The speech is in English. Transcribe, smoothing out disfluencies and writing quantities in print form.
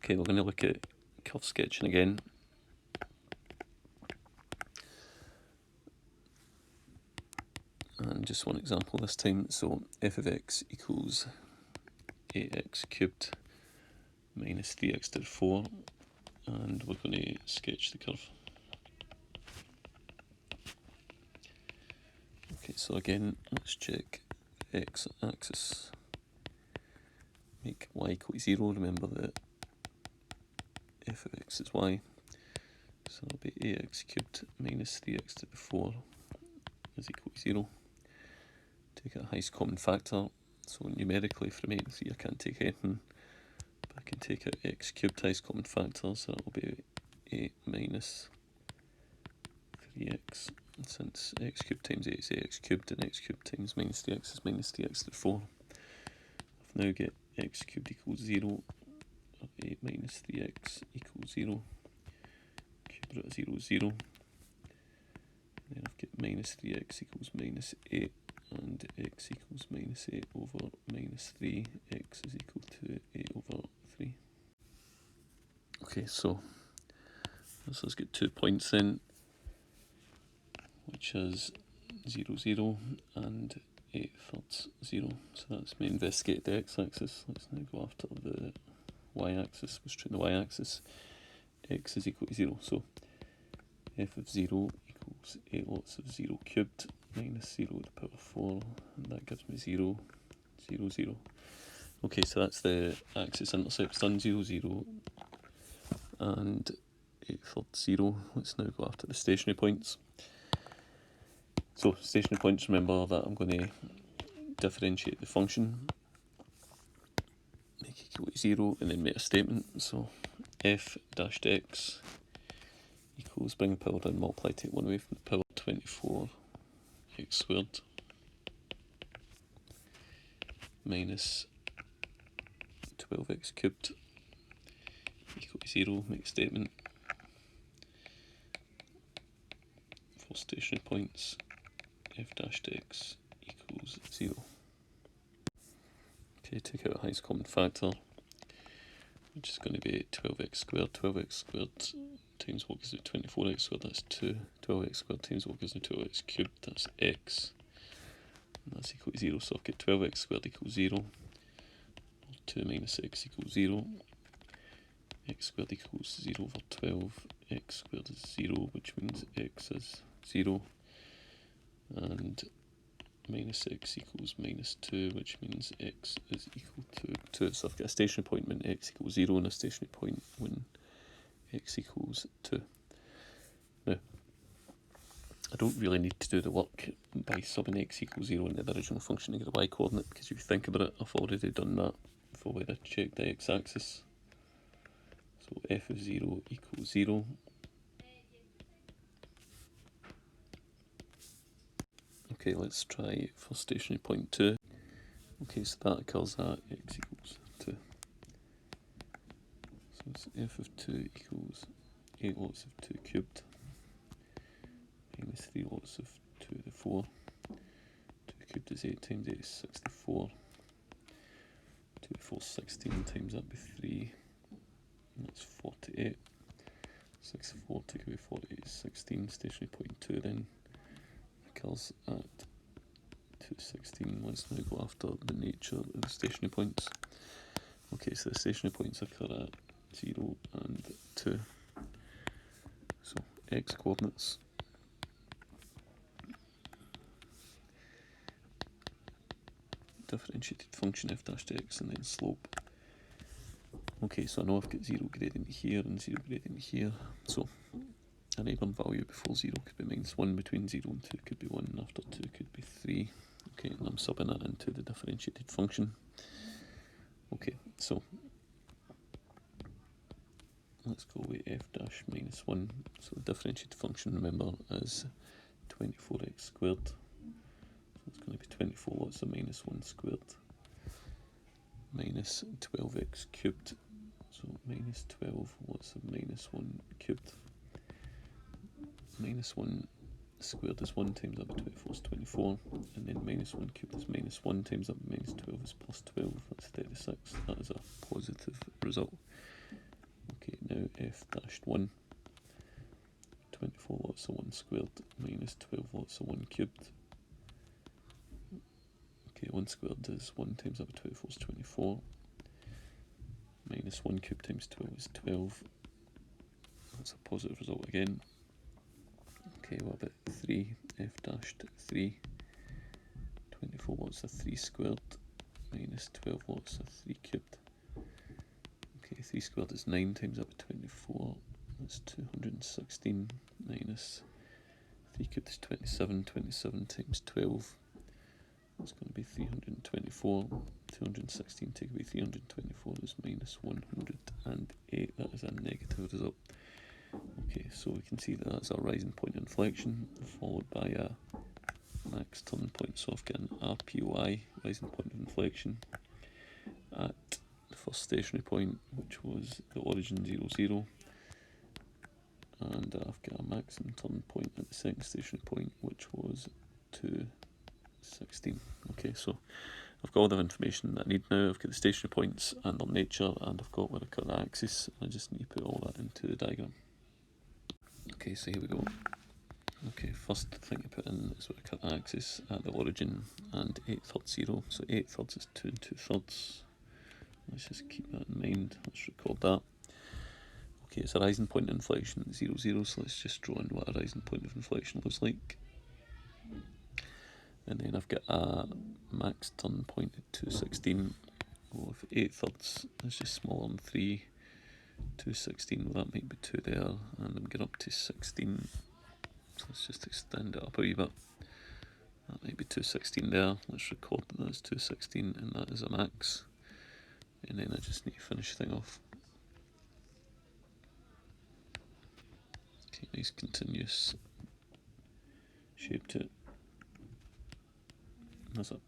Okay, we're going to look at curve sketching again. And just one example this time. So f of x equals 8x cubed minus 3x to the 4, and we're going to sketch the curve. Okay, so again, let's check x-axis. Make y equal to 0. Remember that f of x is y. So it'll be ax cubed minus 3x to the 4 is equal to 0. Take a highest common factor. So numerically from 8 and 3 I can't take anything. But I can take out x cubed highest common factor, so that will be 8 minus 3x. And since x cubed times 8 is ax cubed, and x cubed times minus 3x is minus 3x to the 4. I've now get x cubed equals 0, or 8 minus 3x equals 0. Cube root of 0 is 0. And then I've got minus 3x equals minus 8, and x equals minus 8 over minus 3. X is equal to 8 over 3. Okay, so let's get 2 points then, which is 0, 0 and 8 thirds 0. So that's my investigated x-axis. Let's now go after the y-axis. We're straight on the y-axis. X is equal to 0. So f of 0 equals 8 lots of 0 cubed minus 0 to the power 4, and that gives me 0, 0, 0. Okay, so that's the axis intercepts done, 0, 0 and 8 thirds 0. Let's now go after the stationary points. So stationary points, remember that I'm going to differentiate the function, make it equal to 0, and then make a statement. So f dashed x equals, bring the power down, multiply, take 1 away from the power, 24 x squared minus 12x cubed equal to 0, make a statement. For stationary points, f dashed x equals 0. Okay, take out a highest common factor, which is going to be 12x squared. 12x squared times what gives me 24x squared, that's 2. 12x squared times what gives me 12x cubed, that's x. And that's equal to 0, so I've got 12x squared equals 0. 2 minus x equals 0. X squared equals 0 over 12. X squared is 0, which means x is 0. And minus x equals minus 2, which means x is equal to 2. So I've got a stationary point when x equals 0 and a stationary point when x equals 2. Now, I don't really need to do the work by subbing x equals 0 into the original function to get the y coordinate, because if you think about it, I've already done that for where I checked the x-axis. So f of 0 equals 0. Okay, let's try for stationary point 2. Okay, so that occurs at x equals 2. So it's f of 2 equals 8 lots of 2 cubed minus 3 lots of 2 to the 4. 2 cubed is 8 times 8 is 64. 2 to the 4 is 16 times that by 3. And that's 48. 64 take away 48 is 16. Stationary point 2 then occurs at 216. Let's now go after the nature of the stationary points. Okay, so the stationary points occur at 0 and 2. So x coordinates. Differentiated function f dash x, and then slope. Okay, so I know I've got 0 gradient here and 0 gradient here. So an neighbouring value before 0 could be minus 1, between 0 and 2 could be 1, and after 2 could be 3. Okay, and I'm subbing that into the differentiated function. Okay, so let's go with f dash minus 1. So the differentiated function, remember, is 24x squared. So it's going to be 24 lots of minus 1 squared minus 12x cubed. So minus 12 lots of minus 1 cubed. Minus 1 squared is 1 times that by 24 is 24, and then minus 1 cubed is minus 1 times that by minus 12 is plus 12, that's 36. That is a positive result. now f dashed 1. 24 lots of 1 squared minus 12 lots of 1 cubed. Okay, 1 squared is 1 times that by 24 is 24. Minus 1 cubed times 12 is 12. That's a positive result again. Okay, what about 3? F dashed 3. 24 lots of 3 squared minus 12 lots of 3 cubed. Okay, 3 squared is 9 times that by 24. That's 216 minus 3 cubed is 27. 27 times 12. That's going to be 324. 216 taken away 324 is minus 108. That is a negative result. Okay, so we can see that that's a rising point inflection followed by a max turning point. So I've got an RPY, rising point of inflection, at the first stationary point, which was the origin 0, 0. And I've got a maximum turning point at the second stationary point, which was 216. Okay, so I've got all the information that I need now. I've got the stationary points and their nature, and I've got where I cut the axis. I just need to put all that into the diagram. Okay, so here we go. Okay, first thing I put in is where I cut the axis at the origin and 8/3 0. So 8/3 is 2 2/3. Let's just keep that in mind. Let's record that. Okay, it's a rising point of inflection at 0, 0. So let's just draw in what a rising point of inflection looks like. And then I've got a max turn point at 216. Well, if 8/3 is just smaller than 3, 216, well, that might be 2 there, and I'm getting up to 16. So let's just extend it up a wee bit. That might be 216 there. Let's record that that's 216, and that is a max. And then I just need to finish the thing off. Okay, nice continuous shape to it. That's it.